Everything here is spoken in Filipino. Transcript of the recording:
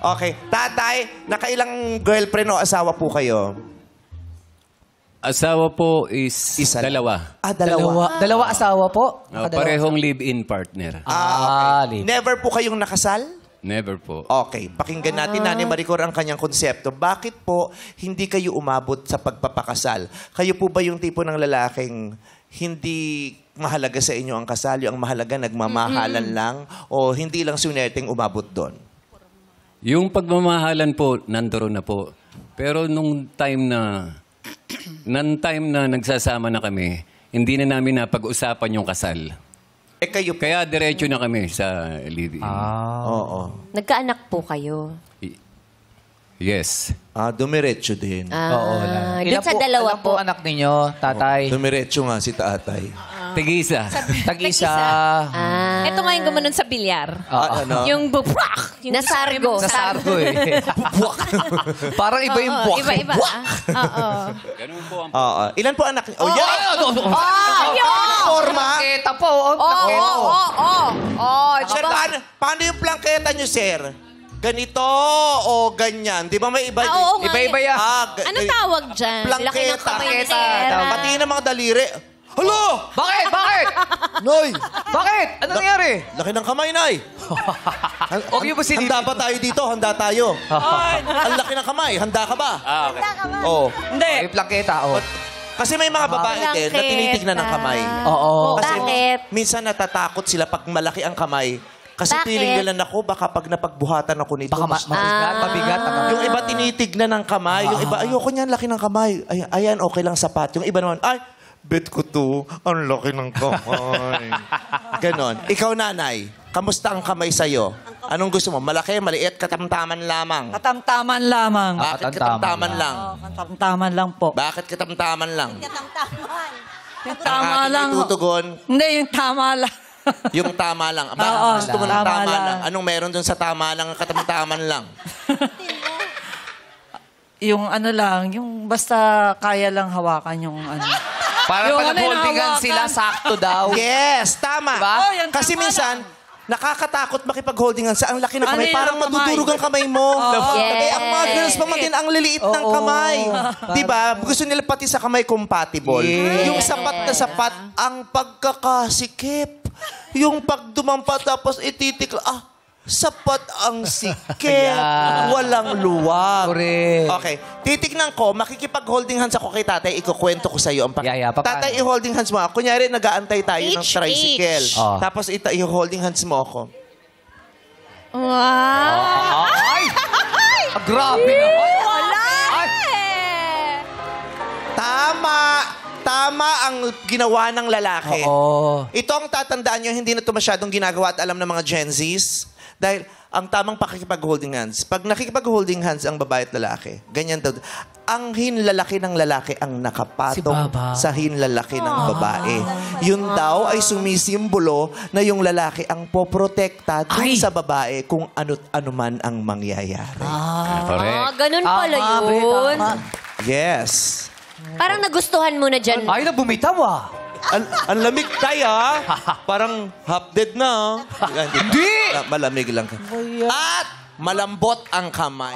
Okay. Tatay, nakailang girlfriend o asawa po kayo? Asawa po is Isa lang. dalawa. Dalawa. Dalawa asawa po? Parehong live-in partner. Okay. Never po kayong nakasal? Never po. Okay. Pakinggan natin, Nanay Maricor, ang kanyang konsepto. Bakit po hindi kayo umabot sa pagpapakasal? Kayo po ba yung tipo ng lalaking hindi mahalaga sa inyo ang kasal, yung ang mahalaga nagmamahalan lang, o hindi lang sunerteng umabot doon? Yung pagmamahalan po, nandoon na po. Pero nung time na nagsasama na kami, hindi na namin napag-usapan yung kasal. Kayo po. Kaya diretso na kami sa live-in. Oo. Nagkaanak po kayo? Yes. Dumiretso din. Oo. Doon sa dalawa ilan po po. anak ninyo, tatay? Dumiretso nga si tatay. Tig-isa. Tag-isa. Ito nga yung gumanon sa bilyar. Ano? Yung buprak. Yung Nasargo. Nasargo eh. Parang iba yung buwak. Iba-iba. Oo. Ganun po ang... Oo. Ilan po anak niyo? Oh, Forma? Kita po. Sir, paano yung plangketa niyo, sir? Ganito o ganyan? Di ba may iba? Oo nga. Iba-iba yan. Anong tawag dyan? Plangketa. Laki ng kamay ni Plangketa. Sir. Pati na mga daliri. Hello! Bakit? Bakit? Noy! Bakit? Ano nangyari? Laki ng kamay, Nay. Huwag niyo ba sinipin? Handa ba tayo dito? Handa tayo. Ang laki ng kamay. Handa ka ba? Okay. Oo. Hindi. May plaketa, oh. Kasi may mga babae din na tinitignan ng kamay. Oo. Kasi Bakit? minsan natatakot sila pag malaki ang kamay. Kasi Bakit? feeling nila, naku, baka pag napagbuhatan ako nito. Baka mabigat. Yung iba tinitignan ng kamay. Yung iba, ayoko niyan, laki ng kamay. Ayan, okay lang sapat. Yung iba naman, ay, bet ko to, ang laki ng kamay. Ganon. Ikaw, nanay, kamusta ang kamay sa'yo? Anong gusto mo? Malaki, maliit, katamtaman lamang? Katamtaman lamang. Bakit katamtaman lang? Katamtaman lang po. Bakit katamtaman lang? Yung tama lang. Itutugon, Hindi, yung tama lang. yung tama lang. Bakit Oo, gusto mo ng tama tama lang? lang. Anong meron dun sa tama lang, katamtaman lang? Yung ano lang, yung basta kaya lang hawakan yung ano. Para Yung pag ano yung holdingan hawakan. sila, sakto daw. Yes, tama. Diba? Oh, yan, Kasi tama minsan, nakakatakot makipag-holdingan sa ang laki ng Ano kamay. yun Parang ang kamay? madudurog ang kamay mo. Yes. Ang mga girls pa man din, ang liliit ng Oo. kamay. Diba? Gusto nila pati sa kamay compatible. Yes. Yung sapat na sapat, ang pagkakasikip. Yung pagdumampa tapos ititikla, sapat ang sikip. Ayan. Walang luwag. Correct. Okay. Titignan ko, makikipag-holding hands ako kay tatay, ikukwento ko sa'yo ang Yeah, paano? Tatay, i-holding hands mo ako. Kunyari, nag-aantay tayo ng Each, tricycle. each. Oh. Tapos i-holding hands mo ako. Wow. Ay! Grabe naman. Wala. Tama! Tama ang ginawa ng lalaki. Oo. Ito ang tatandaan nyo, hindi na ito masyadong ginagawa at alam ng mga Gen Zs. Dahil ang tamang pakikipag-holding hands, pag nakikipag-holding hands ang babae at lalaki, ganyan daw. Ang hinlalaki ng lalaki ang nakapatong sa hinlalaki ng babae. Yun daw ay sumisimbolo na yung lalaki ang poprotekta dun sa babae kung ano't ano man ang mangyayari. Correct. Ganun pala Tama, bre, yun. tama. Yes. Parang nagustuhan mo na dyan. Ay, nabumitaw ah. Ang lamig tayo, parang half dead na. Hindi! Malamig lang. At malambot ang kamay.